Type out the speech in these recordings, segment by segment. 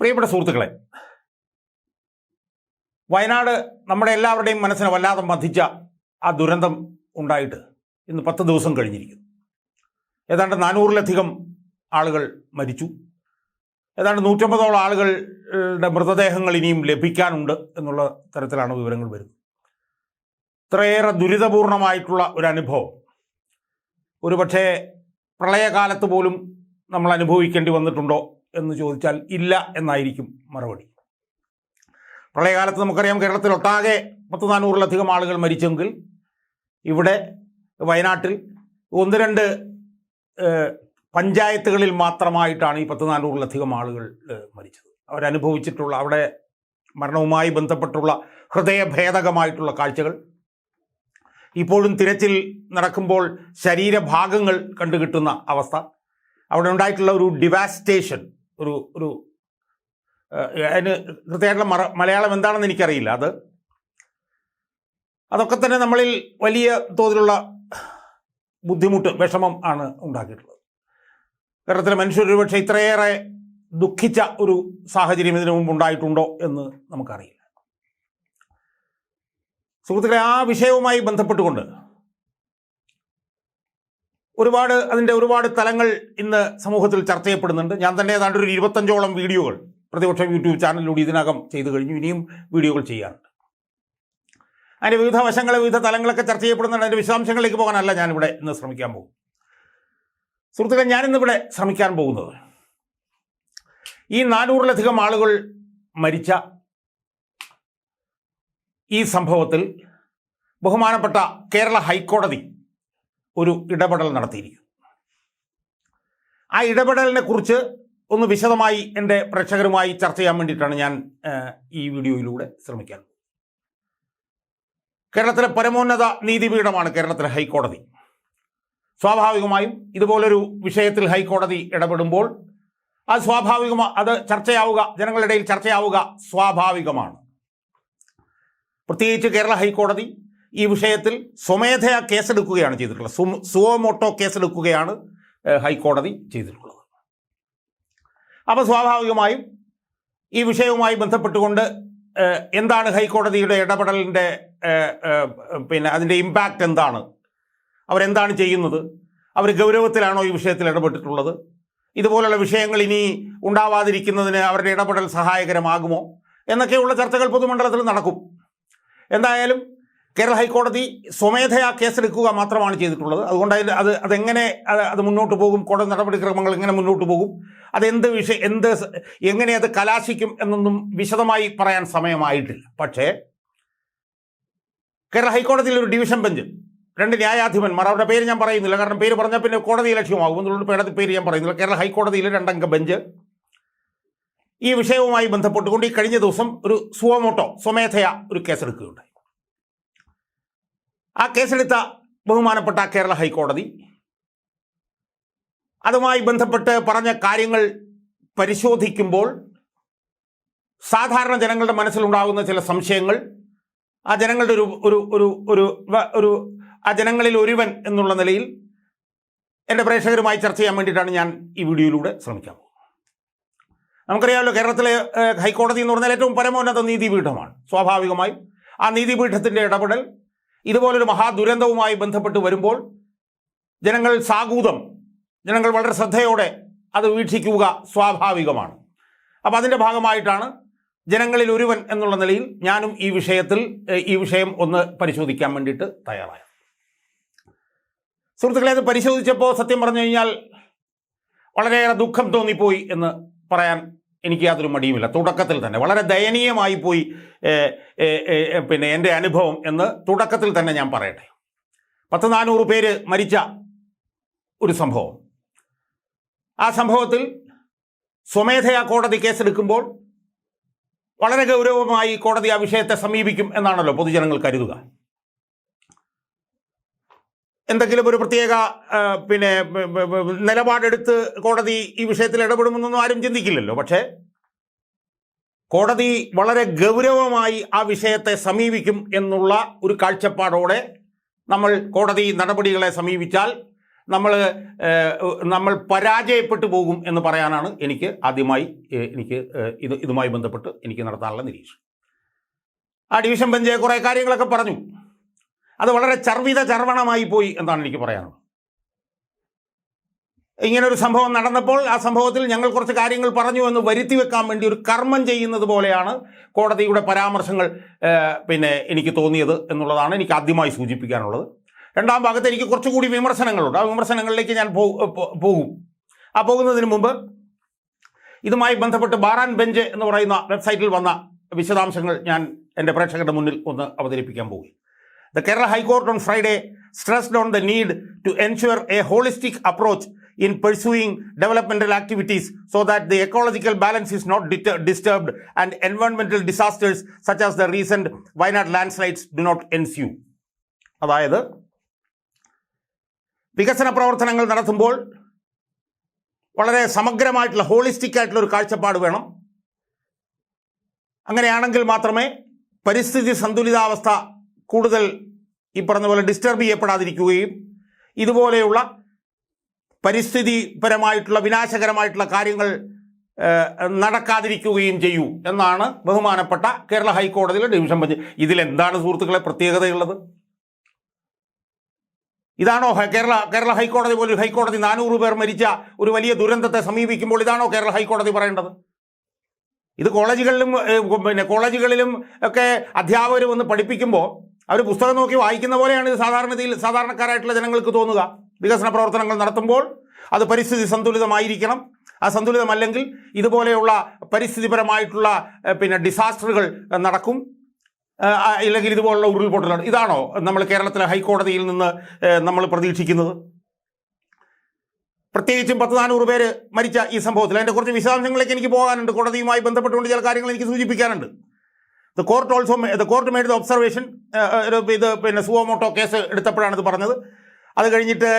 പ്രിയപ്പെട്ട സുഹൃത്തുക്കളെ, വയനാട് നമ്മുടെ എല്ലാവരുടെയും മനസ്സിനെ വല്ലാതെ മഥിച്ച ആ ദുരന്തം ഉണ്ടായിട്ട് ഇന്ന് 10 ദിവസം കഴിഞ്ഞിരിക്കുന്നു. ഏതാണ്ട് 400-ലധികം ആളുകൾ മരിച്ചു. ഏതാണ്ട് 150ഓളം ആളുകളുടെ മൃതദേഹങ്ങൾ ഇനിയും ലഭിക്കാനുണ്ട് എന്നുള്ള തരത്തിലാണ് വിവരങ്ങൾ വരുന്നത്. ഇത്രയേറെ ദുരിതപൂർണമായിട്ടുള്ള ഒരു അനുഭവം ഒരുപക്ഷെ പ്രളയകാലത്ത് പോലും നമ്മൾ അനുഭവിക്കേണ്ടി വന്നിട്ടുണ്ടോ എന്ന് ചോദിച്ചാൽ ഇല്ല എന്നായിരിക്കും മറുപടി. പ്രളയകാലത്ത് നമുക്കറിയാം, കേരളത്തിലൊട്ടാകെ 400-ലധികം ആളുകൾ മരിച്ചെങ്കിൽ ഇവിടെ വയനാട്ടിൽ 1-2 പഞ്ചായത്തുകളിൽ മാത്രമായിട്ടാണ് ഈ 400-ലധികം ആളുകൾ മരിച്ചത്. അവരനുഭവിച്ചിട്ടുള്ള അവിടെ മരണവുമായി ബന്ധപ്പെട്ടുള്ള ഹൃദയഭേദകമായിട്ടുള്ള കാഴ്ചകൾ ഇപ്പോഴും തിരച്ചിൽ നടക്കുമ്പോൾ ശരീരഭാഗങ്ങൾ കണ്ടുകിട്ടുന്ന അവസ്ഥ, അവിടെ ഉണ്ടായിട്ടുള്ള ഒരു ഡിവാസ്റ്റേഷൻ, ഒരു അതിന് കൃത്യമായിട്ടുള്ള മലയാളം എന്താണെന്ന് എനിക്കറിയില്ല. അതൊക്കെ തന്നെ നമ്മളിൽ വലിയ തോതിലുള്ള ബുദ്ധിമുട്ട്, വിഷമം ആണ് ഉണ്ടാക്കിയിട്ടുള്ളത്. കേരളത്തിലെ മനുഷ്യർ ഒരുപക്ഷെ ഇത്രയേറെ ദുഃഖിച്ച ഒരു സാഹചര്യം ഇതിനു മുമ്പ് ഉണ്ടായിട്ടുണ്ടോ എന്ന് നമുക്കറിയില്ല. സുഹൃത്തുക്കളെ, ആ വിഷയവുമായി ബന്ധപ്പെട്ടുകൊണ്ട് അതിൻ്റെ ഒരുപാട് തലങ്ങൾ ഇന്ന് സമൂഹത്തിൽ ചർച്ച ചെയ്യപ്പെടുന്നുണ്ട്. ഞാൻ തന്നെ ഏതാണ്ട് ഒരു 25ഓളം വീഡിയോകൾ പ്രതിപക്ഷം യൂട്യൂബ് ചാനലിലൂടെ ഇതിനകം ചെയ്തു കഴിഞ്ഞു. ഇനിയും വീഡിയോകൾ ചെയ്യാറുണ്ട്. അതിൻ്റെ വിവിധ വശങ്ങൾ, വിവിധ തലങ്ങളൊക്കെ ചർച്ച ചെയ്യപ്പെടുന്നുണ്ട്. അതിൻ്റെ വിശദാംശങ്ങളിലേക്ക് പോകാനല്ല ഞാനിവിടെ ഇന്ന് ശ്രമിക്കാൻ പോകും. സുഹൃത്തുക്കളെ, ഞാനിന്നിവിടെ ശ്രമിക്കാൻ പോകുന്നത് ഈ 400-ലധികം ആളുകൾ മരിച്ച ഈ സംഭവത്തിൽ ബഹുമാനപ്പെട്ട കേരള ഹൈക്കോടതി ഒരു ഇടപെടൽ നടത്തിയിരിക്കുന്നു. ആ ഇടപെടലിനെ കുറിച്ച് ഒന്ന് വിശദമായി എൻ്റെ പ്രേക്ഷകരുമായി ചർച്ച ചെയ്യാൻ വേണ്ടിയിട്ടാണ് ഞാൻ ഈ വീഡിയോയിലൂടെ ശ്രമിക്കാൻ. കേരളത്തിലെ പരമോന്നത നീതിപീഠമാണ് കേരളത്തിലെ ഹൈക്കോടതി. സ്വാഭാവികമായും ഇതുപോലൊരു വിഷയത്തിൽ ഹൈക്കോടതി ഇടപെടുമ്പോൾ അത് ചർച്ചയാവുക, ജനങ്ങളുടെ ഇടയിൽ ചർച്ചയാവുക സ്വാഭാവികമാണ്. പ്രത്യേകിച്ച് കേരള ഹൈക്കോടതി ഈ വിഷയത്തിൽ സ്വമേധയാ കേസെടുക്കുകയാണ് ചെയ്തിട്ടുള്ളത്. സുവോമോട്ടോ കേസെടുക്കുകയാണ് ഹൈക്കോടതി ചെയ്തിട്ടുള്ളത്. അപ്പോൾ സ്വാഭാവികമായും ഈ വിഷയവുമായി ബന്ധപ്പെട്ടുകൊണ്ട് എന്താണ് ഹൈക്കോടതിയുടെ ഇടപെടലിൻ്റെ അതിൻ്റെ ഇമ്പാക്റ്റ് എന്താണ്, അവരെന്താണ് ചെയ്യുന്നത്, അവർ ഗൗരവത്തിലാണോ ഈ വിഷയത്തിൽ ഇടപെട്ടിട്ടുള്ളത്, ഇതുപോലുള്ള വിഷയങ്ങൾ ഇനി ഉണ്ടാവാതിരിക്കുന്നതിന് അവരുടെ ഇടപെടൽ സഹായകരമാകുമോ എന്നൊക്കെയുള്ള ചർച്ചകൾ പൊതുമണ്ഡലത്തിൽ നടക്കും. എന്തായാലും കേരള ഹൈക്കോടതി സ്വമേധയാ കേസെടുക്കുക മാത്രമാണ് ചെയ്തിട്ടുള്ളത്. അതുകൊണ്ട് അതെങ്ങനെ അത് മുന്നോട്ട് പോകും, കോടതി നടപടിക്രമങ്ങൾ എങ്ങനെ മുന്നോട്ട് പോകും, എങ്ങനെ അത് കലാശിക്കും എന്നൊന്നും വിശദമായി പറയാൻ സമയമായിട്ടില്ല. പക്ഷേ കേരള ഹൈക്കോടതിയിൽ ഒരു ഡിവിഷൻ ബെഞ്ച്, 2 ന്യായാധിപന്മാർ, അവരുടെ പേര് ഞാൻ പറയുന്നില്ല, കാരണം പേര് പറഞ്ഞാൽ പിന്നെ കോടതി ലക്ഷ്യമാകും. എന്നുള്ളൊരു പേര് ഞാൻ പറയുന്നില്ല. കേരള ഹൈക്കോടതിയിൽ 2-അംഗ ബെഞ്ച് ഈ വിഷയവുമായി ബന്ധപ്പെട്ടുകൊണ്ട് ഈ കഴിഞ്ഞ ദിവസം ഒരു സ്വമേധയാ ഒരു കേസെടുക്കുകയുണ്ടായി. ആ കേസെടുത്ത ബഹുമാനപ്പെട്ട കേരള ഹൈക്കോടതി അതുമായി ബന്ധപ്പെട്ട് പറഞ്ഞ കാര്യങ്ങൾ പരിശോധിക്കുമ്പോൾ സാധാരണ ജനങ്ങളുടെ മനസ്സിലുണ്ടാകുന്ന ചില സംശയങ്ങൾ, ആ ജനങ്ങളുടെ ആ ജനങ്ങളിൽ ഒരുവൻ എന്നുള്ള നിലയിൽ എൻ്റെ പ്രേക്ഷകരുമായി ചർച്ച ചെയ്യാൻ വേണ്ടിയിട്ടാണ് ഞാൻ ഈ വീഡിയോയിലൂടെ ശ്രമിക്കാൻ പോകുന്നത്. നമുക്കറിയാമല്ലോ, കേരളത്തിലെ ഹൈക്കോടതി എന്ന് പറഞ്ഞാൽ ഏറ്റവും പരമോന്നത നീതിപീഠമാണ്. സ്വാഭാവികമായും ആ നീതിപീഠത്തിൻ്റെ ഇടപെടൽ ഇതുപോലൊരു മഹാദുരന്തവുമായി ബന്ധപ്പെട്ട് വരുമ്പോൾ ജനങ്ങൾ വളരെ ശ്രദ്ധയോടെ അത് വീക്ഷിക്കുക സ്വാഭാവികമാണ്. അപ്പോൾ അതിൻ്റെ ഭാഗമായിട്ടാണ് ജനങ്ങളിൽ ഒരുവൻ എന്നുള്ള നിലയിൽ ഞാനും ഈ വിഷയം ഒന്ന് പരിശോധിക്കാൻ വേണ്ടിയിട്ട് തയ്യാറായത്. സുഹൃത്തുക്കളെ, അത് പരിശോധിച്ചപ്പോൾ സത്യം പറഞ്ഞു കഴിഞ്ഞാൽ വളരെയേറെ ദുഃഖം തോന്നിപ്പോയി എന്ന് പറയാൻ എനിക്ക് യാതൊരു മടിയുമില്ല. തുടക്കത്തിൽ തന്നെ വളരെ ദയനീയമായി പോയി എൻ്റെ അനുഭവം എന്ന് തുടക്കത്തിൽ തന്നെ ഞാൻ പറയട്ടെ. 400 പേര് മരിച്ച ഒരു സംഭവം, ആ സംഭവത്തിൽ സ്വമേധയാ കോടതി കേസെടുക്കുമ്പോൾ വളരെ ഗൗരവമായി കോടതി ആ വിഷയത്തെ സമീപിക്കും എന്നാണല്ലോ പൊതുജനങ്ങൾ കരുതുക. എന്തെങ്കിലും ഒരു പ്രത്യേക നിലപാടെടുത്ത് കോടതി ഈ വിഷയത്തിൽ ഇടപെടുമെന്നൊന്നും ആരും ചിന്തിക്കില്ലല്ലോ. പക്ഷേ കോടതി വളരെ ഗൗരവമായി ആ വിഷയത്തെ സമീപിക്കും എന്നുള്ള ഒരു കാഴ്ചപ്പാടോടെ നമ്മൾ കോടതി നടപടികളെ സമീപിച്ചാൽ നമ്മൾ പരാജയപ്പെട്ടു പോകും എന്ന് പറയാനാണ് എനിക്ക് ആദ്യമായി ഇതുമായി ബന്ധപ്പെട്ട് എനിക്ക് നടത്താനുള്ള നിരീക്ഷണം. ആ ഡിവിഷൻ ബെഞ്ച് കുറേ കാര്യങ്ങളൊക്കെ പറഞ്ഞു. അത് വളരെ ചർവണമായി പോയി എന്നാണ് എനിക്ക് പറയാനുള്ളത്. ഇങ്ങനൊരു സംഭവം നടന്നപ്പോൾ ആ സംഭവത്തിൽ ഞങ്ങൾ കുറച്ച് കാര്യങ്ങൾ പറഞ്ഞു എന്ന് വരുത്തി വെക്കാൻ വേണ്ടി ഒരു കർമ്മം ചെയ്യുന്നത് പോലെയാണ് കോടതിയുടെ പരാമർശങ്ങൾ എനിക്ക് തോന്നിയത് എന്നുള്ളതാണ് എനിക്ക് ആദ്യമായി സൂചിപ്പിക്കാനുള്ളത്. രണ്ടാം ഭാഗത്ത് എനിക്ക് കുറച്ചുകൂടി വിമർശനങ്ങളുണ്ട്. ആ വിമർശനങ്ങളിലേക്ക് ഞാൻ പോകും. ആ പോകുന്നതിന് മുമ്പ് ഇതുമായി ബന്ധപ്പെട്ട് ബാർ ആൻഡ് ബെഞ്ച് എന്ന് പറയുന്ന വെബ്സൈറ്റിൽ വന്ന വിശദാംശങ്ങൾ ഞാൻ എൻ്റെ പ്രേക്ഷകരുടെ മുന്നിൽ ഒന്ന് അവതരിപ്പിക്കാൻ പോകും. The Kerala High Court on Friday stressed on the need to ensure a holistic approach in pursuing developmental activities so that the ecological balance is not disturbed and environmental disasters such as the recent Wayanad landslides do not ensue. അതായത് വികസന പ്രവർത്തനങ്ങൾ നടത്തുമ്പോൾ വളരെ സമഗ്രമായിട്ടുള്ള holistic ആയിട്ടുള്ള ഒരു കാഴ്ചപ്പാട് വേണം. അങ്ങനെയാണെങ്കിൽ മാത്രമേ പരിസ്ഥിതി സന്തുലിതാവസ്ഥ കൂടുതൽ ഈ പറഞ്ഞ പോലെ ഡിസ്റ്റർബ് ചെയ്യപ്പെടാതിരിക്കുകയും ഇതുപോലെയുള്ള പരിസ്ഥിതിപരമായിട്ടുള്ള വിനാശകരമായിട്ടുള്ള കാര്യങ്ങൾ നടക്കാതിരിക്കുകയും ചെയ്യൂ എന്നാണ് ബഹുമാനപ്പെട്ട കേരള ഹൈക്കോടതിയിലെ ഡിവിഷൻ ബെഞ്ച്. ഇതിലെന്താണ് സുഹൃത്തുക്കളെ പ്രത്യേകതയുള്ളത്? ഇതാണോ കേരള ഹൈക്കോടതി പോലൊരു ഹൈക്കോടതി 400 പേർ മരിച്ച ഒരു വലിയ ദുരന്തത്തെ സമീപിക്കുമ്പോൾ ഇതാണോ കേരള ഹൈക്കോടതി പറയേണ്ടത്? ഇത് കോളേജുകളിലും ഒക്കെ അധ്യാപകർ വന്ന് പഠിപ്പിക്കുമ്പോൾ അവർ പുസ്തകം നോക്കി വായിക്കുന്ന പോലെയാണ് ഇത് സാധാരണക്കാരായിട്ടുള്ള ജനങ്ങൾക്ക് തോന്നുക. വികസന പ്രവർത്തനങ്ങൾ നടത്തുമ്പോൾ അത് പരിസ്ഥിതി സന്തുലിതമായിരിക്കണം. ആ സന്തുലിതമല്ലെങ്കിൽ ഇതുപോലെയുള്ള പരിസ്ഥിതിപരമായിട്ടുള്ള ഡിസാസ്റ്ററുകൾ നടക്കും, ഇല്ലെങ്കിൽ ഇതുപോലുള്ള ഉരുൾപൊട്ടലാണ്. ഇതാണോ നമ്മൾ കേരളത്തിലെ ഹൈക്കോടതിയിൽ നിന്ന് നമ്മൾ പ്രതീക്ഷിക്കുന്നത്? പ്രത്യേകിച്ചും 400 പേര് മരിച്ച ഈ സംഭവത്തിൽ അതിൻ്റെ കുറച്ച് വിശദാംശങ്ങളിലേക്ക് എനിക്ക് പോകാനുണ്ട്. കോടതിയുമായി ബന്ധപ്പെട്ടുകൊണ്ട് ചില കാര്യങ്ങൾ എനിക്ക് സൂചിപ്പിക്കാനുണ്ട്. The court made the observation. Suo motu case എടുത്തപ്പോഴാണ് ഇത് പറഞ്ഞത്. അത് കഴിഞ്ഞിട്ട്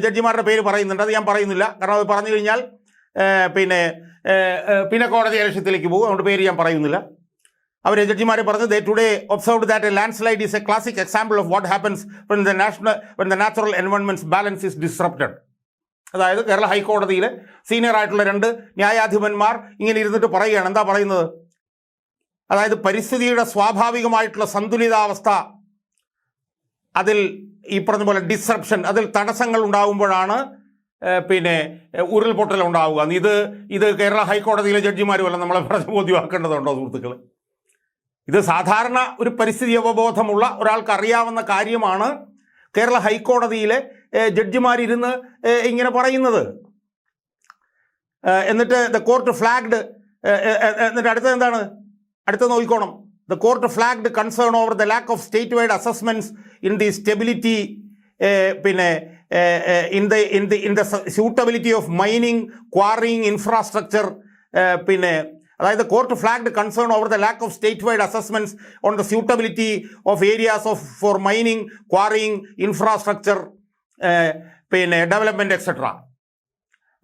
ജഡ്ജിമാരുടെ പേര് പറയുന്നുണ്ട്. അത് ഞാൻ പറയുന്നില്ല, കാരണം അത് പറഞ്ഞു കഴിഞ്ഞാൽ പിന്നെ കോടതി ലക്ഷ്യത്തിലേക്ക് പോകും. അതുകൊണ്ട് പേര് ഞാൻ പറയുന്നില്ല. അവർ ജഡ്ജിമാർ പറഞ്ഞത്, today observed that A land slide is a classic example of what happens when the natural environments balance is disrupted. അതായത് കേരള ഹൈക്കോടതിയിലെ സീനിയർ ആയിട്ടുള്ള 2 ന്യായാധിപന്മാർ ഇങ്ങനെ ഇരുന്നിട്ട് പറയുകയാണ്. എന്താ പറയുന്നത്? അതായത് പരിസ്ഥിതിയുടെ സ്വാഭാവികമായിട്ടുള്ള സന്തുലിതാവസ്ഥ, അതിൽ ഈ പറഞ്ഞ പോലെ ഡിസ്റപ്ഷൻ, അതിൽ തടസ്സങ്ങൾ ഉണ്ടാകുമ്പോഴാണ് ഉരുൾപൊട്ടൽ ഉണ്ടാവുക. ഇത് കേരള ഹൈക്കോടതിയിലെ ജഡ്ജിമാരുമല്ല നമ്മളെ പറഞ്ഞ് ബോധ്യമാക്കേണ്ടതുണ്ടോ സുഹൃത്തുക്കളെ? ഇത് സാധാരണ ഒരു പരിസ്ഥിതി അവബോധമുള്ള ഒരാൾക്ക് അറിയാവുന്ന കാര്യമാണ്. കേരള ഹൈക്കോടതിയിലെ ജഡ്ജിമാരിരുന്ന് ഇങ്ങനെ പറയുന്നത്. എന്നിട്ട് ദ കോർട്ട് ഫ്ലാഗ്ഡ്, എന്നിട്ട് അടുത്തത് എന്താണ്? അടുത്ത നോക്കിക്കോണം. The court flagged concern over the lack of state wide assessments in the stability in the suitability of mining, quarrying infrastructure. അതായത് court flagged concern over the lack of state wide assessments on the suitability of areas for mining, quarrying infrastructure, development, etc.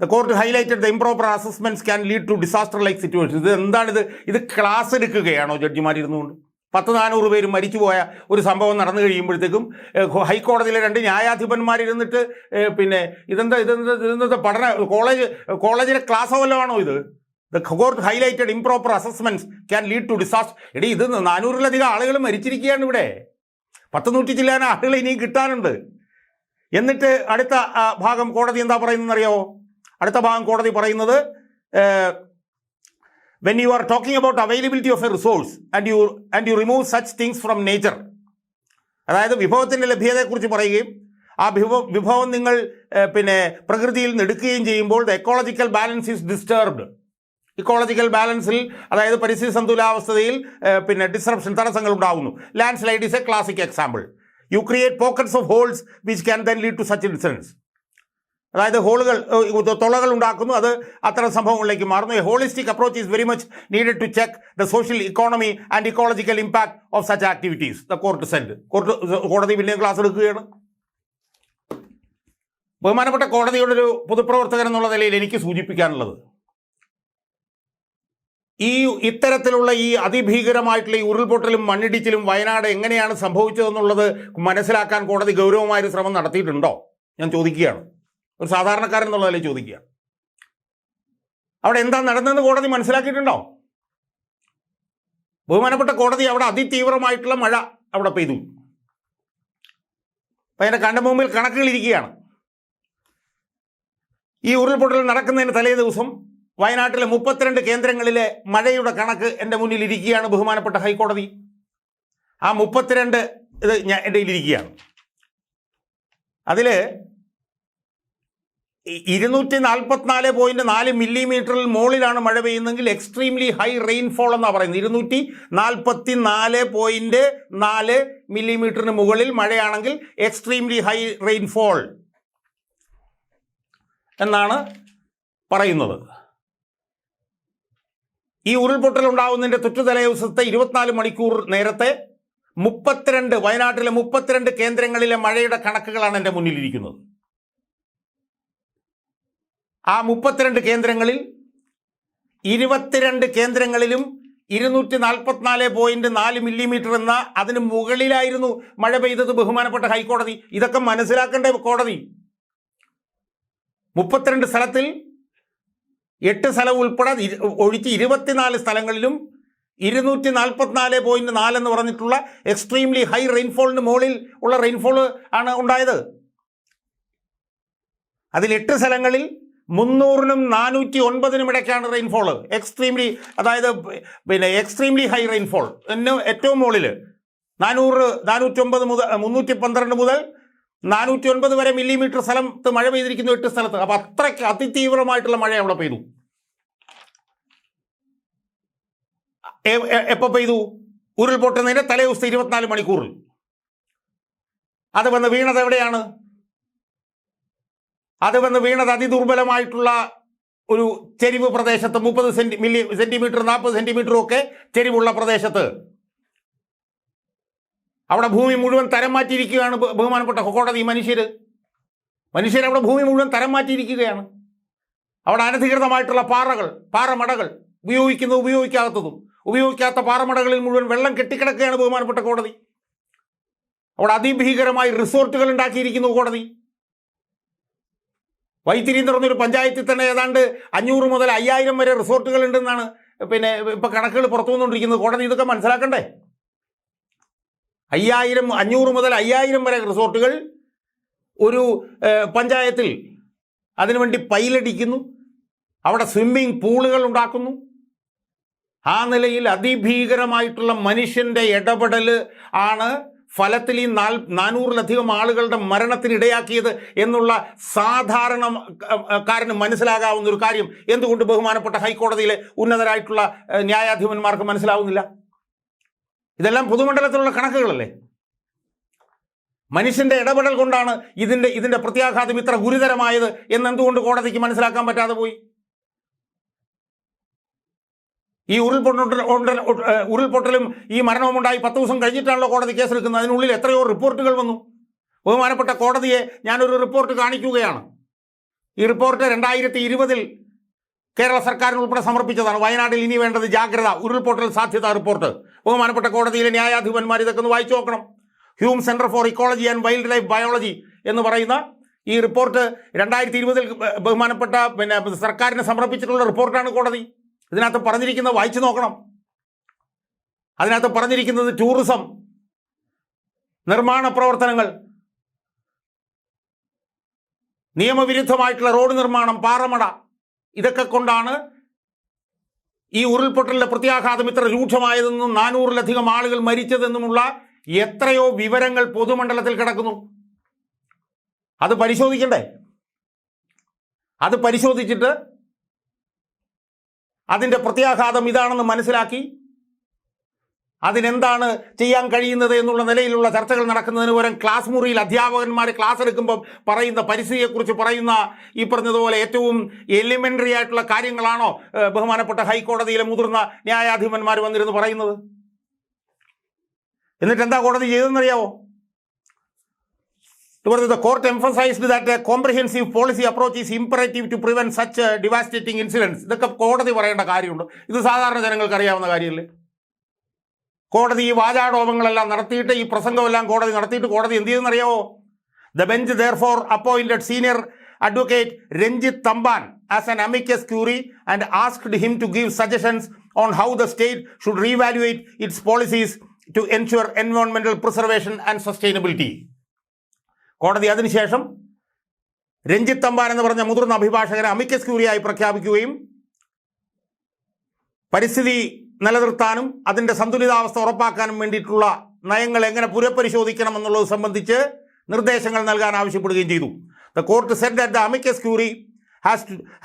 The court highlighted the improper assessments can lead to disaster-like situations. ഇത് എന്താണിത്? ഇത് class എടുക്കുകയാണോ ജഡ്ജിമാരിരുന്നുകൊണ്ട്? 400 പേര് മരിച്ചുപോയ ഒരു സംഭവം നടന്നു കഴിയുമ്പോഴത്തേക്കും ഹൈക്കോടതിയിലെ 2 ന്യായാധിപന്മാരിരുന്നിട്ട് ഇതെന്താ പഠന കോളേജിലെ ക്ലാസ് വല്ലതാണോ ഇത്? The court highlighted improper assessments can lead to disaster. ഇത് 400-ലധികം ആളുകൾ മരിച്ചിരിക്കുകയാണ് ഇവിടെ. 100 ചില്ലാന ആളുകൾ ഇനിയും കിട്ടാനുണ്ട്. എന്നിട്ട് അടുത്ത ഭാഗം കോടതി എന്താ പറയുന്നതെന്നറിയാമോ? അടുത്ത ഭാഗം കോടതി പറയുന്നത്, when you are talking about availability of a resource and you remove such things from nature, അതായത് വിഭവത്തിൻ്റെ ലഭ്യതയെക്കുറിച്ച് പറയുകയും ആ വിഭവം നിങ്ങൾ പ്രകൃതിയിൽ നിന്ന് എടുക്കുകയും ചെയ്യുമ്പോൾ the ecological balance is disturbed. Ecological ബാലൻസിൽ, അതായത് പരിസ്ഥിതി സന്തുലിതാവസ്ഥയിൽ ഡിസ്റപ്ഷൻ, തടസ്സങ്ങൾ ഉണ്ടാകുന്നു. Landslide is a classic example. You create pockets of holes which can then lead to such incidents. അതായത് തുളകൾ ഉണ്ടാക്കുന്നു, അത് അത്തരം സംഭവങ്ങളിലേക്ക് മാറുന്നു. A holistic approach is very much needed to check the social economy and ecological impact of such activities, the court said. കോടതി പിന്നെ class എടുക്കുകയാണ്. ബഹുമാനപ്പെട്ട കോടതിയുടെ ഒരു പൊതുപ്രവർത്തകൻ എന്നുള്ള നിലയിൽ എനിക്ക് സൂചിപ്പിക്കാനുള്ളത്, ഇത്തരത്തിലുള്ള ഈ അതിഭീകരമായിട്ടുള്ള ഈ ഉരുൾപൊട്ടലും മണ്ണിടിച്ചിലും വയനാട് എങ്ങനെയാണ് സംഭവിച്ചതെന്നുള്ളത് മനസ്സിലാക്കാൻ കോടതി ഗൗരവമായൊരു ശ്രമം നടത്തിയിട്ടുണ്ടോ? ഞാൻ ചോദിക്കുകയാണ്. ഒരു സാധാരണക്കാരൻ എന്നുള്ള നിലയിൽ ചോദിക്കുക. അവിടെ എന്താ നടന്നതെന്ന് കോടതി മനസ്സിലാക്കിയിട്ടുണ്ടോ? ബഹുമാനപ്പെട്ട കോടതി അവിടെ അതിതീവ്രമായിട്ടുള്ള മഴ അവിടെ പെയ്തു. അപ്പം അതിൻ്റെ കണ്ട മുമ്പിൽ കണക്കുകൾ ഇരിക്കുകയാണ്. ഈ ഉരുൾപൊട്ടൽ നടക്കുന്നതിന് തലേ ദിവസം വയനാട്ടിലെ 32 കേന്ദ്രങ്ങളിലെ മഴയുടെ കണക്ക് എൻ്റെ മുന്നിൽ ഇരിക്കുകയാണ് ബഹുമാനപ്പെട്ട ഹൈക്കോടതി. ആ 32 ഇത് എൻ്റെ കയ്യിലിരിക്കുകയാണ്. അതിൽ 244.4 മില്ലിമീറ്ററിൽ മുകളിലാണ് മഴ പെയ്യുന്നതെങ്കിൽ എക്സ്ട്രീംലി ഹൈ റെയിൻഫോൾ എന്നാണ് പറയുന്നത്. 244.4 മില്ലിമീറ്ററിന് മുകളിൽ മഴയാണെങ്കിൽ എക്സ്ട്രീംലി ഹൈ റെയിൻഫോൾ എന്നാണ് പറയുന്നത്. ഈ ഉരുൾപൊട്ടൽ ഉണ്ടാകുന്നതിൻ്റെ തൊട്ടുതലേ ദിവസത്തെ 24 മണിക്കൂർ നേരത്തെ 32 വയനാട്ടിലെ 32 കേന്ദ്രങ്ങളിലെ മഴയുടെ കണക്കുകളാണ് എൻ്റെ മുന്നിലിരിക്കുന്നത്. ആ 32 കേന്ദ്രങ്ങളിൽ 22 കേന്ദ്രങ്ങളിലും 244.4 മില്ലിമീറ്റർ എന്ന അതിന് മുകളിലായിരുന്നു മഴ പെയ്തത് ബഹുമാനപ്പെട്ട ഹൈക്കോടതി. ഇതൊക്കെ മനസ്സിലാക്കേണ്ട കോടതി. 32 സ്ഥലത്തിൽ 8 സ്ഥലം ഉൾപ്പെടെ ഒഴിച്ച് 24 സ്ഥലങ്ങളിലും 244.4 എന്ന് പറഞ്ഞിട്ടുള്ള എക്സ്ട്രീംലി ഹൈ റെയിൻഫോളിന് മുകളിൽ ഉള്ള റെയിൻഫോൾ ആണ് ഉണ്ടായത്. അതിൽ 8 സ്ഥലങ്ങളിൽ 300-നും 409-നും ഇടയ്ക്കാണ് റെയിൻഫോൾ. എക്സ്ട്രീംലി അതായത് എക്സ്ട്രീംലി ഹൈ റെയിൻഫോൾ ഏറ്റവും മുകളിൽ 409 മുതൽ 312 മുതൽ 409 വരെ മില്ലിമീറ്റർ സ്ഥലത്ത് മഴ പെയ്തിരിക്കുന്നു 8 സ്ഥലത്ത്. അപ്പം അത്രയ്ക്ക് അതിതീവ്രമായിട്ടുള്ള മഴ അവിടെ പെയ്തു. എപ്പോൾ പെയ്തു? ഉരുൾപൊട്ടുന്നതിൻ്റെ തലേ ദിവസത്തെ 24 മണിക്കൂറിൽ. അത് വന്ന് വീണത് എവിടെയാണ്? അത് വന്ന് വീണത് അതിദുർബലമായിട്ടുള്ള ഒരു ചെരിവ് പ്രദേശത്ത്, 30 സെന്റിമീറ്റർ 40 സെന്റിമീറ്ററും ഒക്കെ ചെരിവുള്ള പ്രദേശത്ത്. അവിടെ ഭൂമി മുഴുവൻ തരം മാറ്റിയിരിക്കുകയാണ് ബഹുമാനപ്പെട്ട കോടതി. മനുഷ്യരവിടെ ഭൂമി മുഴുവൻ തരം മാറ്റിയിരിക്കുകയാണ്. അവിടെ അനധികൃതമായിട്ടുള്ള പാറമടകൾ ഉപയോഗിക്കാത്തതും ഉപയോഗിക്കാത്ത പാറമടകളിൽ മുഴുവൻ വെള്ളം കെട്ടിക്കിടക്കുകയാണ് ബഹുമാനപ്പെട്ട കോടതി. അവിടെ അതിഭീകരമായി റിസോർട്ടുകൾ ഉണ്ടാക്കിയിരിക്കുന്നു കോടതി. വൈത്തിരി എന്ന് പറഞ്ഞൊരു പഞ്ചായത്തിൽ തന്നെ ഏതാണ്ട് 500 മുതൽ 5000 വരെ റിസോർട്ടുകൾ ഉണ്ടെന്നാണ് ഇപ്പം കണക്കുകൾ പുറത്തു വന്നുകൊണ്ടിരിക്കുന്നത്. കോടതി ഇതൊക്കെ മനസ്സിലാക്കണ്ടേ? 500 മുതൽ 5000 വരെ റിസോർട്ടുകൾ ഒരു പഞ്ചായത്തിൽ അതിനുവേണ്ടി പൈലടിക്കുന്നു. അവിടെ സ്വിമ്മിംഗ് പൂളുകൾ ഉണ്ടാക്കുന്നു. ആ നിലയിൽ അതിഭീകരമായിട്ടുള്ള മനുഷ്യൻ്റെ ഇടപെടൽ ആണ് ഫലത്തിൽ ഈ 400-ലധികം ആളുകളുടെ മരണത്തിന് ഇടയാക്കിയത് എന്നുള്ള സാധാരണക്കാരന് മനസ്സിലാകാവുന്ന ഒരു കാര്യം എന്തുകൊണ്ട് ബഹുമാനപ്പെട്ട ഹൈക്കോടതിയിലെ ഉന്നതരായിട്ടുള്ള ന്യായാധിപന്മാർക്ക് മനസ്സിലാവുന്നില്ല? ഇതെല്ലാം പൊതുമണ്ഡലത്തിലുള്ള കണക്കുകളല്ലേ? മനുഷ്യൻ്റെ ഇടപെടൽ കൊണ്ടാണ് ഇതിൻ്റെ പ്രത്യാഘാതം ഇത്ര ഗുരുതരമായത് എന്നെന്തുകൊണ്ട് കോടതിക്ക് മനസ്സിലാക്കാൻ പറ്റാതെ പോയി? ഈ ഉരുൾപൊട്ടലും ഈ മരണവും ഉണ്ടായി 10 ദിവസം കഴിഞ്ഞിട്ടാണല്ലോ കോടതി കേസെടുക്കുന്നത്. അതിനുള്ളിൽ എത്രയോ റിപ്പോർട്ടുകൾ വന്നു. ബഹുമാനപ്പെട്ട കോടതിയെ ഞാനൊരു റിപ്പോർട്ട് കാണിക്കുകയാണ്. ഈ റിപ്പോർട്ട് 2020 കേരള സർക്കാരിനുൾപ്പെടെ സമർപ്പിച്ചതാണ്. വയനാട്ടിൽ ഇനി വേണ്ടത് ജാഗ്രത, ഉരുൾപൊട്ടൽ സാധ്യതാ റിപ്പോർട്ട്. ബഹുമാനപ്പെട്ട കോടതിയിലെ ന്യായാധിപന്മാർ ഇതൊക്കെ ഒന്ന് വായിച്ചു നോക്കണം. Human centre for ecology and wild life biology എന്ന് പറയുന്ന ഈ റിപ്പോർട്ട് 2020 ബഹുമാനപ്പെട്ട സർക്കാരിന് സമർപ്പിച്ചിട്ടുള്ള റിപ്പോർട്ടാണ് കോടതി. ഇതിനകത്ത് പറഞ്ഞിരിക്കുന്നത് വായിച്ചു നോക്കണം. അതിനകത്ത് പറഞ്ഞിരിക്കുന്നത് ടൂറിസം, നിർമ്മാണ പ്രവർത്തനങ്ങൾ, നിയമവിരുദ്ധമായിട്ടുള്ള റോഡ് നിർമ്മാണം, പാറമട, ഇതൊക്കെ കൊണ്ടാണ് ഈ ഉരുൾപൊട്ടലിൻ്റെ പ്രത്യാഘാതം ഇത്ര രൂക്ഷമായതെന്നും 400-ലധികം ആളുകൾ മരിച്ചതെന്നുമുള്ള എത്രയോ വിവരങ്ങൾ പൊതുമണ്ഡലത്തിൽ കിടക്കുന്നു. അത് പരിശോധിക്കണ്ടേ? അത് പരിശോധിച്ചിട്ട് അതിൻ്റെ പ്രത്യാഘാതം ഇതാണെന്ന് മനസ്സിലാക്കി അതിനെന്താണ് ചെയ്യാൻ കഴിയുന്നത് എന്നുള്ള നിലയിലുള്ള ചർച്ചകൾ നടക്കുന്നതിന് പകരം ക്ലാസ് മുറിയിൽ അധ്യാപകന്മാർ ക്ലാസ് എടുക്കുമ്പം പറയുന്ന പരിസ്ഥിതിയെക്കുറിച്ച് പറയുന്ന ഈ പറഞ്ഞതുപോലെ ഏറ്റവും എലിമെൻ്ററി ആയിട്ടുള്ള കാര്യങ്ങളാണോ ബഹുമാനപ്പെട്ട ഹൈക്കോടതിയിലെ മുതിർന്ന ന്യായാധിപന്മാർ വന്നിരുന്ന് പറയുന്നത്? എന്നിട്ട് എന്താ കോടതി ചെയ്തതെന്നറിയാവോ? The court emphasized that a comprehensive policy approach is imperative to prevent such devastating incidents. ഇതൊക്കെ കോടതി പറയേണ്ട കാര്യമുണ്ട്. ഇത് സാധാരണ ജനങ്ങൾക്ക് അറിയാവുന്ന കാര്യമല്ലേ? കോടതി ഈ വാചാടോപങ്ങളെല്ലാം നടത്തിയിട്ട് ഈ പ്രസംഗമെല്ലാം കോടതി നടത്തിയിട്ട് കോടതി എന്ത് ചെയ്തെന്നറിയാവോ? The bench therefore appointed senior Advocate Ranjit Tamban as an amicus curiae and asked him to give suggestions on how the state should reevaluate its policies to ensure environmental preservation and sustainability. കോടതി അതിനുശേഷം രഞ്ജിത്ത് തമ്പാൻ എന്ന് പറഞ്ഞ മുതിർന്ന അഭിഭാഷകനെ amicus ക്യൂറിയായി പ്രഖ്യാപിക്കുകയും പരിസ്ഥിതി നിലനിർത്താനും അതിൻ്റെ സന്തുലിതാവസ്ഥ ഉറപ്പാക്കാനും വേണ്ടിയിട്ടുള്ള നയങ്ങൾ എങ്ങനെ പുനഃപരിശോധിക്കണമെന്നുള്ളത് സംബന്ധിച്ച് നിർദ്ദേശങ്ങൾ നൽകാൻ ആവശ്യപ്പെടുകയും ചെയ്തു. The court said that the amicus curiae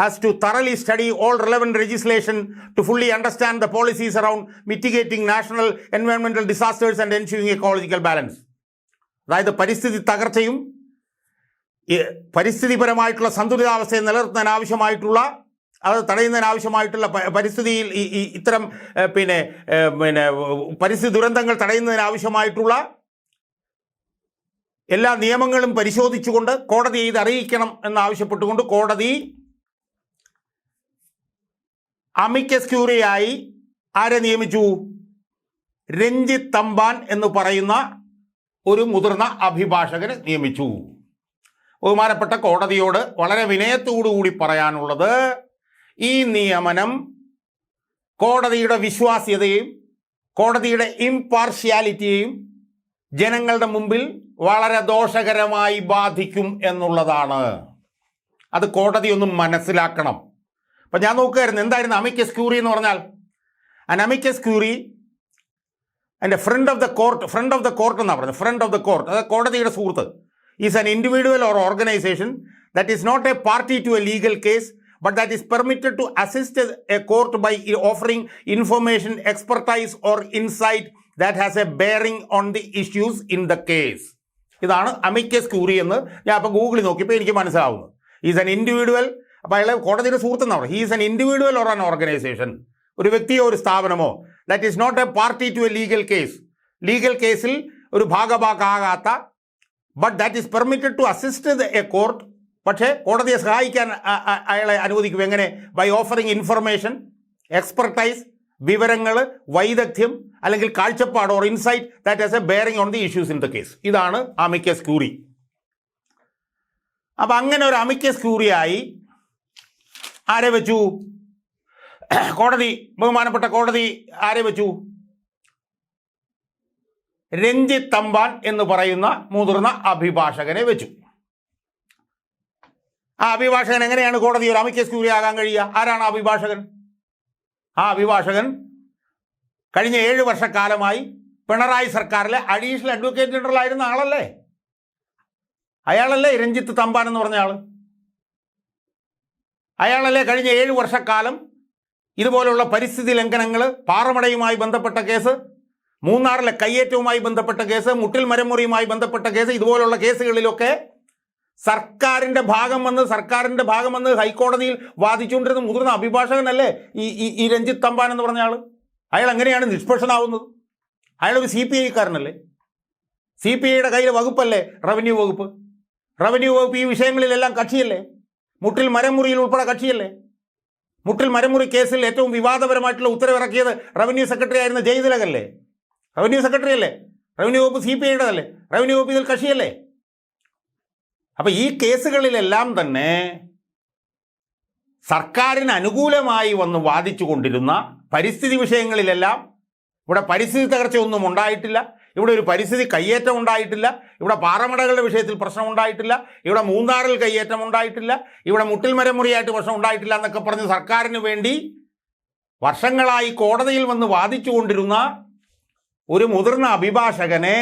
has to thoroughly study all relevant legislation to fully understand the policies around mitigating national environmental disasters and ensuring ecological balance. അതായത് പരിസ്ഥിതി തകർച്ചയും പരിസ്ഥിതിപരമായിട്ടുള്ള സന്തുലിതാവസ്ഥയെ നിലനിർത്താനാവശ്യമായിട്ടുള്ള അത് തടയുന്നതിനാവശ്യമായിട്ടുള്ള പരിസ്ഥിതിയിൽ ഇത്തരം പരിസ്ഥിതി ദുരന്തങ്ങൾ തടയുന്നതിനാവശ്യമായിട്ടുള്ള എല്ലാ നിയമങ്ങളും പരിശോധിച്ചുകൊണ്ട് കോടതിയെ ഇത് അറിയിക്കണം എന്നാവശ്യപ്പെട്ടുകൊണ്ട് കോടതി അമിക്കസ് ക്യൂറിയായി ആരെ നിയമിച്ചു? രഞ്ജിത്ത് തമ്പാൻ എന്ന് പറയുന്ന ഒരു മുതിർന്ന അഭിഭാഷകനെ നിയമിച്ചു. ബഹുമാനപ്പെട്ട കോടതിയോട് വളരെ വിനയത്തോടുകൂടി പറയാനുള്ളത്, ഈ നിയമനം കോടതിയുടെ വിശ്വാസ്യതയും കോടതിയുടെ ഇംപാർഷ്യാലിറ്റിയെയും ജനങ്ങളുടെ മുമ്പിൽ വളരെ ദോഷകരമായി ബാധിക്കും എന്നുള്ളതാണ്. അത് കോടതി ഒന്നും മനസ്സിലാക്കണം. അപ്പം ഞാൻ നോക്കുകയായിരുന്നു എന്തായിരുന്നു അമിക്കസ് ക്യൂറി എന്ന് പറഞ്ഞാൽ. ആൻ അമിക്കസ് ക്യൂറി എൻ്റെ ഫ്രണ്ട് ഓഫ് ദ കോർട്ട് എന്നാണ് പറഞ്ഞത്. ഫ്രണ്ട് ഓഫ് ദ കോർട്ട്, അത് കോടതിയുടെ സുഹൃത്ത്. Is an individual or organisation that is not a party to a legal case but that is permitted to assist a court by offering information, expertise or insight that has a bearing on the issues in the case. ഇതാണ് amicus curiae എന്ന് ഞാൻ അപ്പോൾ ഗൂഗിളിൽ നോക്കിയപ്പോൾ എനിക്ക് മനസ്സിലാവുന്നത്. Is an individual, അപ്പോൾ അയാളെ കോടതിയുടെ സുഹൃത്തെന്നാണ്. He's an individual or an organisation, ഒരു വ്യക്തിയോ ഒരു സ്ഥാപനമോ, that is not a party to a legal case, legal കേസിൽ ഒരു ഭാഗഭാക്കാകാത്ത, but that is permitted to assist a court, പക്ഷേ കോടതിയെ സഹായിക്കാൻ അയാളെ അനുവദിക്കും. എങ്ങനെ? ബൈ ഓഫറിങ് ഇൻഫർമേഷൻ, എക്സ്പെർട്ടൈസ്, വിവരങ്ങൾ, വൈദഗ്ധ്യം അല്ലെങ്കിൽ കാഴ്ചപ്പാട് or insight that has A bearing on the issues in the case. ഇതാണ് അമിക്കസ് ക്യൂറി. അപ്പം അങ്ങനെ ഒരു അമിക്കസ് ക്യൂറിയായി ആരെ വെച്ചു? കോടതി, ബഹുമാനപ്പെട്ട കോടതി ആരെ വെച്ചു? രഞ്ജിത്ത് തമ്പാൻ എന്ന് പറയുന്ന മുതിർന്ന അഭിഭാഷകനെ വെച്ചു. ആ അഭിഭാഷകൻ എങ്ങനെയാണ് കോടതി ഒരു അമിക്കസ് ക്യൂറി ആകാൻ കഴിയുക? ആരാണ് അഭിഭാഷകൻ? ആ അഭിഭാഷകൻ കഴിഞ്ഞ 7 വർഷക്കാലമായി പിണറായി സർക്കാരിലെ അഡീഷണൽ അഡ്വക്കേറ്റ് ജനറലായിരുന്ന ആളല്ലേ? അയാളല്ലേ രഞ്ജിത്ത് തമ്പാൻ എന്ന് പറഞ്ഞ ആൾ? അയാളല്ലേ കഴിഞ്ഞ 7 വർഷക്കാലം ഇതുപോലുള്ള പരിസ്ഥിതി ലംഘനങ്ങൾ, പാറമടയുമായി ബന്ധപ്പെട്ട കേസ്, മൂന്നാറിലെ കയ്യേറ്റവുമായി ബന്ധപ്പെട്ട കേസ്, മുട്ടിൽ മരമുറിയുമായി ബന്ധപ്പെട്ട കേസ്, ഇതുപോലുള്ള കേസുകളിലൊക്കെ സർക്കാരിൻ്റെ ഭാഗം വന്ന് ഹൈക്കോടതിയിൽ വാദിച്ചുകൊണ്ടിരുന്ന മുതിർന്ന അഭിഭാഷകനല്ലേ ഈ രഞ്ജിത്ത് തമ്പാൻ എന്ന് പറഞ്ഞ ആൾ? അയാൾ എങ്ങനെയാണ് നിഷ്പക്ഷനാവുന്നത്? അയാളൊരു CPI കാരനല്ലേ? CPIയുടെ കയ്യിൽ വകുപ്പല്ലേ റവന്യൂ വകുപ്പ്? റവന്യൂ വകുപ്പ് ഈ വിഷയങ്ങളിലെല്ലാം കക്ഷിയല്ലേ? മുട്ടിൽ മരമുറിയിൽ ഉൾപ്പെടെ കക്ഷിയല്ലേ? മുട്ടിൽ മരമുറി കേസിൽ ഏറ്റവും വിവാദപരമായിട്ടുള്ള ഉത്തരവിറക്കിയത് റവന്യൂ സെക്രട്ടറി ആയിരുന്ന ജയതിലകല്ലേ? റവന്യൂ സെക്രട്ടറി അല്ലേ? റവന്യൂ വകുപ്പ് CPIയുടേതല്ലേ? റവന്യൂ വകുപ്പ് ഇതിൽ കക്ഷിയല്ലേ? അപ്പം ഈ കേസുകളിലെല്ലാം തന്നെ സർക്കാരിന് അനുകൂലമായി വന്ന് വാദിച്ചു കൊണ്ടിരുന്ന പരിസ്ഥിതി വിഷയങ്ങളിലെല്ലാം ഇവിടെ പരിസ്ഥിതി തകർച്ചയൊന്നും ഉണ്ടായിട്ടില്ല, ഇവിടെ ഒരു പരിസ്ഥിതി കയ്യേറ്റം ഉണ്ടായിട്ടില്ല, ഇവിടെ പാറമടകളുടെ വിഷയത്തിൽ പ്രശ്നം ഉണ്ടായിട്ടില്ല, ഇവിടെ മൂന്നാറിൽ കയ്യേറ്റം ഉണ്ടായിട്ടില്ല, ഇവിടെ മുട്ടിൽ മരമുറിയായിട്ട് പ്രശ്നം ഉണ്ടായിട്ടില്ല എന്നൊക്കെ പറഞ്ഞ് സർക്കാരിന് വേണ്ടി വർഷങ്ങളായി കോടതിയിൽ വന്ന് വാദിച്ചു കൊണ്ടിരുന്ന ഒരു മുതിർന്ന അഭിഭാഷകനെ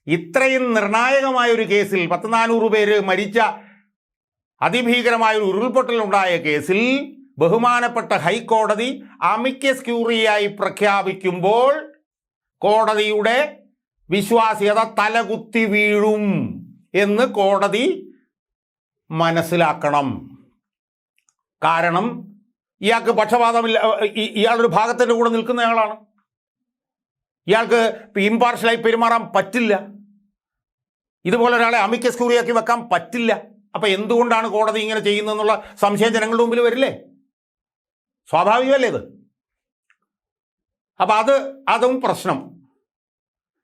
ഇത്രയും നിർണായകമായൊരു കേസിൽ 100-400 പേര് മരിച്ച അതിഭീകരമായൊരു ഉരുൾപൊട്ടലുണ്ടായ കേസിൽ ബഹുമാനപ്പെട്ട ഹൈക്കോടതി അമിക്കസ് ക്യൂറിയായി പ്രഖ്യാപിക്കുമ്പോൾ കോടതിയുടെ വിശ്വാസ്യത തലകുത്തി വീഴും എന്ന് കോടതി മനസ്സിലാക്കണം. കാരണം ഇയാൾക്ക് പക്ഷപാതമില്ല, ഇയാളൊരു ഭാഗത്തിൻ്റെ കൂടെ നിൽക്കുന്നയാളാണ്. ഇയാൾക്ക് ഇമ്പാർഷ്യലായി പെരുമാറാൻ പറ്റില്ല. ഇതുപോലെ ഒരാളെ അമിക്കസ് ക്യൂറിയാക്കി വെക്കാൻ പറ്റില്ല. അപ്പം എന്തുകൊണ്ടാണ് കോടതി ഇങ്ങനെ ചെയ്യുന്നതെന്നുള്ള സംശയം ജനങ്ങളുടെ മുമ്പിൽ വരില്ലേ? സ്വാഭാവികമല്ലേ ഇത്? അപ്പം അതും പ്രശ്നം.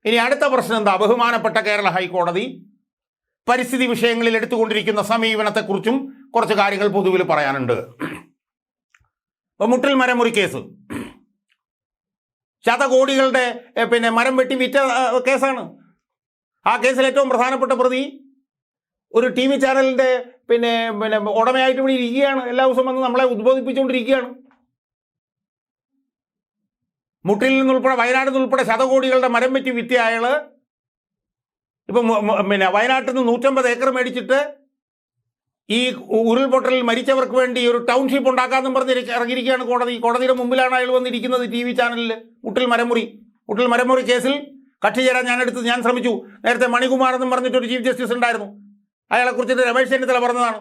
ഇനി അടുത്ത പ്രശ്നം എന്താ? ബഹുമാനപ്പെട്ട കേരള ഹൈക്കോടതി പരിസ്ഥിതി വിഷയങ്ങളിൽ എടുത്തുകൊണ്ടിരിക്കുന്ന സമീപനത്തെക്കുറിച്ചും കുറച്ച് കാര്യങ്ങൾ പൊതുവിൽ പറയാനുണ്ട്. മുട്ടിൽ മരമുറി കേസ് ശതകോടികളുടെ മരം വെട്ടി വിറ്റ കേസാണ്. ആ കേസിൽ ഏറ്റവും പ്രധാനപ്പെട്ട പ്രതി ഒരു TV ചാനലിൻ്റെ ഉടമയായിട്ട് ഇവിടെ ഇരിക്കുകയാണ്. എല്ലാ ദിവസവും വന്ന് നമ്മളെ ഉദ്ബോധിപ്പിച്ചുകൊണ്ടിരിക്കുകയാണ്. മുട്ടിൽ നിന്നുൾപ്പെടെ വയനാട്ടിൽ നിന്നുൾപ്പെടെ ശതകോടികളുടെ മരം വെറ്റി വിറ്റ അയാൾ ഇപ്പം വയനാട്ടിൽ നിന്ന് 150 ഏക്കർ മേടിച്ചിട്ട് ഈ ഉരുൾപൊട്ടലിൽ മരിച്ചവർക്ക് വേണ്ടി ഒരു ടൗൺഷിപ്പ് ഉണ്ടാക്കാമെന്നും പറഞ്ഞ് ഇറങ്ങിയിരിക്കുകയാണ് കോടതി. കോടതിയുടെ മുമ്പിലാണ് അയാൾ വന്നിരിക്കുന്നത് TV ചാനലിൽ. മുട്ടിൽ മരമുറി കേസിൽ കക്ഷി ചേരാൻ ഞാൻ ശ്രമിച്ചു. നേരത്തെ മണികുമാർ എന്നും പറഞ്ഞിട്ടൊരു ചീഫ് ജസ്റ്റിസ് ഉണ്ടായിരുന്നു. അയാളെക്കുറിച്ചിട്ട് രമേശ് ചെന്നിത്തല പറഞ്ഞതാണ്.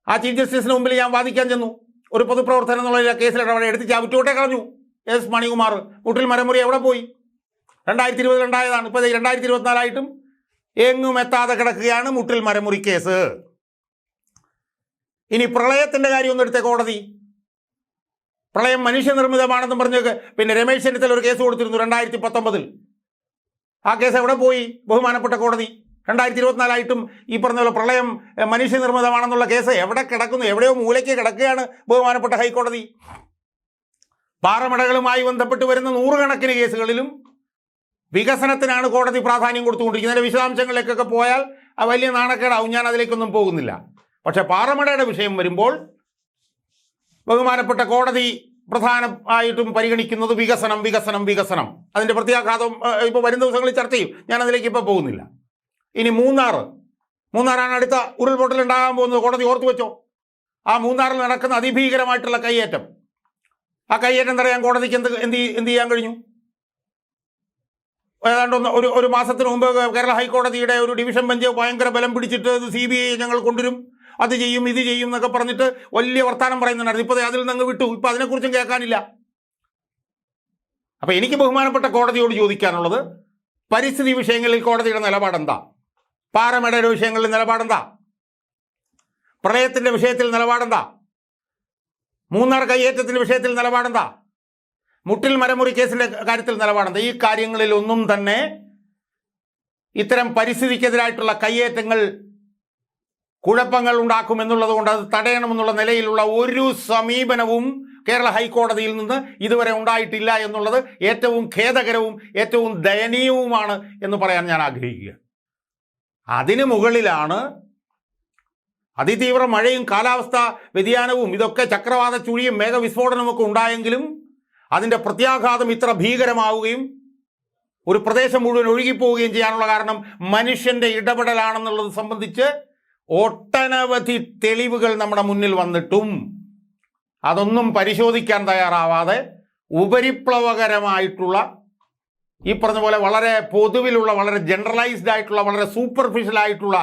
ആ ചീഫ് ജസ്റ്റിസിന് മുമ്പിൽ ഞാൻ വാദിക്കാൻ ചെന്നു. ഒരു പൊതുപ്രവർത്തനം എന്നുള്ള കേസിൽ എടുത്ത് ചവിട്ടോട്ടെ കളഞ്ഞു. എസ് മണികുമാർ. മുട്ടിൽ മരമുറി എവിടെ പോയി? 2020 ഉണ്ടായതാണ്. ഇപ്പോൾ 2024 എങ്ങും എത്താതെ കിടക്കുകയാണ് മുട്ടിൽ മരമുറി കേസ്. ഇനി പ്രളയത്തിൻ്റെ കാര്യമൊന്നും എടുത്ത കോടതി. പ്രളയം മനുഷ്യനിർമ്മിതമാണെന്നും പറഞ്ഞ് രമേശ് ചെന്നിത്തല ഒരു കേസ് കൊടുത്തിരുന്നു 2019. ആ കേസ് എവിടെ പോയി ബഹുമാനപ്പെട്ട കോടതി? 2024 ഈ പറഞ്ഞ പോലെ പ്രളയം മനുഷ്യനിർമ്മിതമാണെന്നുള്ള കേസ് എവിടെ കിടക്കുന്നു? എവിടെയോ മൂലയ്ക്ക് കിടക്കുകയാണ് ബഹുമാനപ്പെട്ട ഹൈക്കോടതി. പാറമടകളുമായി ബന്ധപ്പെട്ട് വരുന്ന 100 കണക്കിന് കേസുകളിലും വികസനത്തിനാണ് കോടതി പ്രാധാന്യം കൊടുത്തുകൊണ്ടിരിക്കുന്നത്. അതിൻ്റെ വിശദാംശങ്ങളിലേക്കൊക്കെ പോയാൽ വലിയ നാണക്കേടാവും. ഞാൻ അതിലേക്കൊന്നും പോകുന്നില്ല. പക്ഷേ പാറമടയുടെ വിഷയം വരുമ്പോൾ ബഹുമാനപ്പെട്ട കോടതി പ്രധാനമായിട്ടും പരിഗണിക്കുന്നത് വികസനം. അതിൻ്റെ പ്രത്യാഘാതം ഇപ്പോൾ വരും ദിവസങ്ങളിൽ ചർച്ച ചെയ്യും. ഞാൻ അതിലേക്ക് ഇപ്പോൾ പോകുന്നില്ല. ഇനി മൂന്നാറാണ് അടുത്ത ഉരുൾപൊട്ടൽ ഉണ്ടാകാൻ പോകുന്നത്. കോടതി ഓർത്തു വെച്ചോ. ആ മൂന്നാറിൽ നടക്കുന്ന അതിഭീകരമായിട്ടുള്ള കയ്യേറ്റം. ആ കയ്യേറ്റം തടയാൻ കോടതിക്ക് എന്ത് ചെയ്യാൻ കഴിഞ്ഞു? ഏതാണ്ട് ഒരു മാസത്തിന് മുമ്പ് കേരള ഹൈക്കോടതിയുടെ ഒരു ഡിവിഷൻ ബെഞ്ച് ഭയങ്കര ബലം പിടിച്ചിട്ട് CBI ഞങ്ങൾ കൊണ്ടുവരും, അത് ചെയ്യും, ഇത് ചെയ്യും എന്നൊക്കെ പറഞ്ഞിട്ട് വലിയ വർത്താനം പറയുന്നുണ്ടായിരുന്നു. ഇപ്പോൾ അതിൽ നിന്ന് വിട്ടു. ഇപ്പം അതിനെക്കുറിച്ചും കേൾക്കാനില്ല. അപ്പം എനിക്ക് ബഹുമാനപ്പെട്ട കോടതിയോട് ചോദിക്കാനുള്ളത്, പരിസ്ഥിതി വിഷയങ്ങളിൽ കോടതിയുടെ നിലപാടെന്താ? പാറമടയുടെ വിഷയങ്ങളിൽ നിലപാടെന്താ? പ്രളയത്തിൻ്റെ വിഷയത്തിൽ നിലപാടെന്താ? മൂന്നാർ കയ്യേറ്റത്തിൻ്റെ വിഷയത്തിൽ നിലപാടെന്താ? മുട്ടിൽ മരമുറി കേസിൻ്റെ കാര്യത്തിൽ നിലപാടെന്താ? ഈ കാര്യങ്ങളിലൊന്നും തന്നെ ഇത്തരം പരിസ്ഥിതിക്കെതിരായിട്ടുള്ള കയ്യേറ്റങ്ങൾ കുഴപ്പങ്ങൾ ഉണ്ടാക്കുമെന്നുള്ളത് കൊണ്ട് അത് തടയണമെന്നുള്ള നിലയിലുള്ള ഒരു സമീപനവും കേരള ഹൈക്കോടതിയിൽ നിന്ന് ഇതുവരെ ഉണ്ടായിട്ടില്ല എന്നുള്ളത് ഏറ്റവും ഖേദകരവും ഏറ്റവും ദയനീയവുമാണ് എന്ന് പറയാൻ ഞാൻ ആഗ്രഹിക്കുക. അതിന് മുകളിലാണ് അതിതീവ്ര മഴയും കാലാവസ്ഥ വ്യതിയാനവും ഇതൊക്കെ ചക്രവാത ചുഴിയും മേഘവിസ്ഫോടനമൊക്കെ ഉണ്ടായെങ്കിലും അതിൻ്റെ പ്രത്യാഘാതം ഇത്ര ഭീകരമാവുകയും ഒരു പ്രദേശം മുഴുവൻ ഒഴുകിപ്പോവുകയും ചെയ്യാനുള്ള കാരണം മനുഷ്യൻ്റെ ഇടപെടലാണെന്നുള്ളത് സംബന്ധിച്ച് ഒട്ടനവധി തെളിവുകൾ നമ്മുടെ മുന്നിൽ വന്നിട്ടും അതൊന്നും പരിശോധിക്കാൻ തയ്യാറാവാതെ ഉപരിപ്ലവകരമായിട്ടുള്ള ഈ പറഞ്ഞ പോലെ വളരെ പൊതുവിലുള്ള വളരെ ജനറലൈസ്ഡ് ആയിട്ടുള്ള വളരെ സൂപ്പർഫിഷ്യൽ ആയിട്ടുള്ള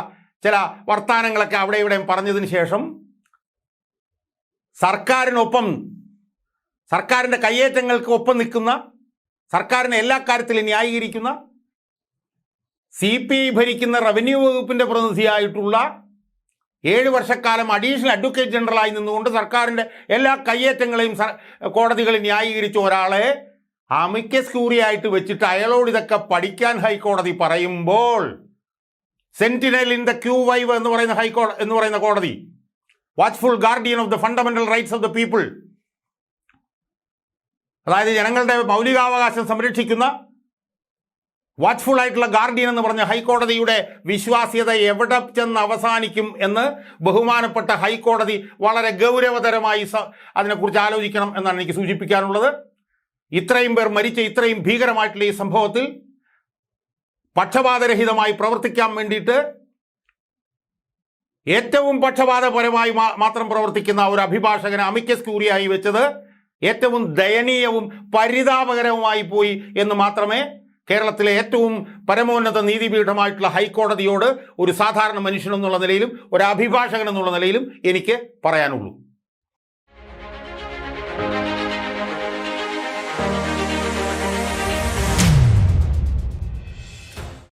ചില വർത്തമാനങ്ങളൊക്കെ അവിടെ ഇവിടെയും പറഞ്ഞതിന് ശേഷം സർക്കാരിൻ്റെ കയ്യേറ്റങ്ങൾക്ക് ഒപ്പം നിൽക്കുന്ന, സർക്കാരിനെ എല്ലാ കാര്യത്തിലും ന്യായീകരിക്കുന്ന CPI ഭരിക്കുന്ന റവന്യൂ വകുപ്പിൻ്റെ പ്രതിനിധിയായിട്ടുള്ള 7 വർഷക്കാലം അഡീഷണൽ അഡ്വക്കേറ്റ് ജനറലായി നിന്നുകൊണ്ട് സർക്കാരിൻ്റെ എല്ലാ കയ്യേറ്റങ്ങളെയും കോടതികളിൽ ന്യായീകരിച്ച ഒരാളെ അമിക്കസ് ക്യൂറിയായിട്ട് വെച്ചിട്ട് അയാളോട് ഇതൊക്കെ പഠിക്കാൻ ഹൈക്കോടതി പറയുമ്പോൾ സെന്റിനൽ ഇൻ ദ ക്യൂ വൈവ് എന്ന് പറയുന്ന കോടതി, watchful guardian of the fundamental rights of the people, അതായത് ജനങ്ങളുടെ മൗലികാവകാശം സംരക്ഷിക്കുന്ന വാച്ച്ഫുൾ ആയിട്ടുള്ള ഗാർഡിയൻ എന്ന് പറഞ്ഞ ഹൈക്കോടതിയുടെ വിശ്വാസ്യത എവിടെ ചെന്ന് അവസാനിക്കും എന്ന് ബഹുമാനപ്പെട്ട ഹൈക്കോടതി വളരെ ഗൗരവതരമായി അതിനെക്കുറിച്ച് ആലോചിക്കണം എന്നാണ് എനിക്ക് സൂചിപ്പിക്കാനുള്ളത്. ഇത്രയും പേർ മരിച്ച ഇത്രയും ഭീകരമായിട്ടുള്ള ഈ സംഭവത്തിൽ പക്ഷപാതരഹിതമായി പ്രവർത്തിക്കാൻ വേണ്ടിയിട്ട് ഏറ്റവും പക്ഷപാതപരമായി മാത്രം പ്രവർത്തിക്കുന്ന ഒരു അഭിഭാഷകനെ അമിക്കസ് ക്യൂറിയായി വെച്ചത് ഏറ്റവും ദയനീയവും പരിതാപകരവുമായി പോയി എന്ന് മാത്രമേ കേരളത്തിലെ ഏറ്റവും പരമോന്നത നീതിപീഠമായിട്ടുള്ള ഹൈക്കോടതിയോട് ഒരു സാധാരണ മനുഷ്യനെന്നുള്ള നിലയിലും ഒരു അഭിഭാഷകൻ എന്നുള്ള നിലയിലും എനിക്ക് പറയാനുള്ളൂ.